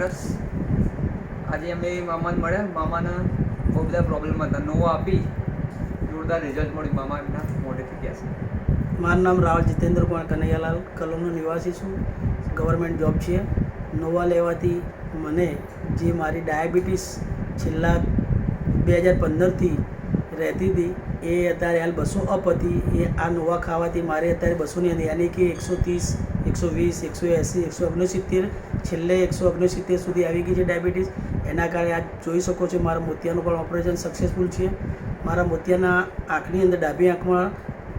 Riders. આજે અમે મામાને મળ્યા. મામાના બહુ બધા પ્રોબ્લેમ હતા. નોવા આપી જોરદાર રિઝલ્ટ મળ્યું. મામા એમના મોઢેથી કહે છે. મારું નામ રાવલ જીતેન્દ્ર કુમાર કનૈયાલાલ, કલોલનો નિવાસી છું. ગવર્મેન્ટ જોબ છે. નોવા લેવાથી મને જે મારી ડાયાબિટીસ છેલ્લા 2015થી રહેતી હતી એ અત્યારે હાલ 200 અપ હતી. એ આ નોવા ખાવાથી મારે અત્યારે 200ની અંદર, યાની કે 130, 120, 180, 169, છેલ્લે 169 સુધી આવી ગઈ છે ડાયાબિટીસ. એના કારણે આજ જોઈ શકો છો મારા મોતિયાનું પણ ઓપરેશન સક્સેસફુલ છે. મારા મોતિયાના આંખની અંદર ડાબી આંખમાં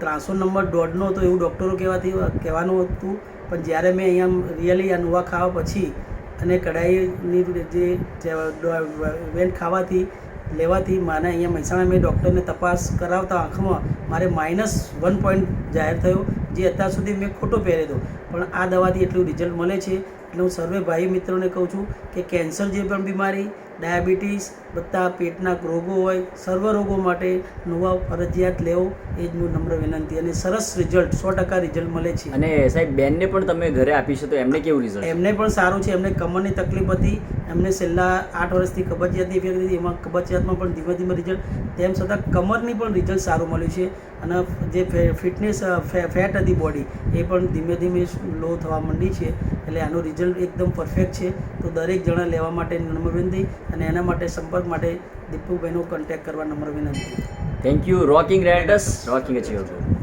300 નંબર દોઢનો હતો એવું ડૉક્ટરો કહેવાનું હતું. પણ જ્યારે મેં અહીંયા રિયલી આ નોવા ખાવા પછી અને કઢાઈની જે વેન ખાવાથી લેવાથી મને અહીંયા મહેસાણા મેં ડૉક્ટરને તપાસ કરાવતા આંખમાં મારે -1 પોઈન્ટ જાહેર થયો, જે અત્યાર સુધી મેં ખોટો પહેર્યો હતો. પણ આ દવાથી એટલું રિઝલ્ટ મળે છે. એટલે હું સર્વે ભાઈ મિત્રોને કહું છું કે કેન્સર જે પણ બીમારી, ડાયાબિટીસ, બધા પેટના રોગો હોય, સર્વ રોગો માટે નોવા ફરજિયાત લેવો એ જ હું નમ્ર વિનંતી. અને સરસ રિઝલ્ટ, 100% રિઝલ્ટ મળે છે. અને સાહેબ બેનને પણ તમે ઘરે આપી છે તો એમને કેવું રિઝલ્ટ? એમને પણ સારું છે. એમને કમરની તકલીફ હતી, એમને છેલ્લા 8 વર્ષથી કબજિયાતની ફેર હતી. એમાં કબજિયાતમાં પણ ધીમે ધીમે રિઝલ્ટ, તેમ છતાં કમરની પણ રિઝલ્ટ સારું મળ્યું છે. અને જે ફિટનેસ ફેટ હતી બોડી એ પણ ધીમે ધીમે લો થવા માંડી છે. એટલે આનું રિઝલ્ટ એકદમ પરફેક્ટ છે. તો દરેક જણા લેવા માટે નમ્ર વિનંતી, અને એના માટે સંપર્ક માટે દીપુભાઈનો કોન્ટેક્ટ કરવા નમ્ર વિનંતી. Thank you. Rocking riders, rocking અચીવર.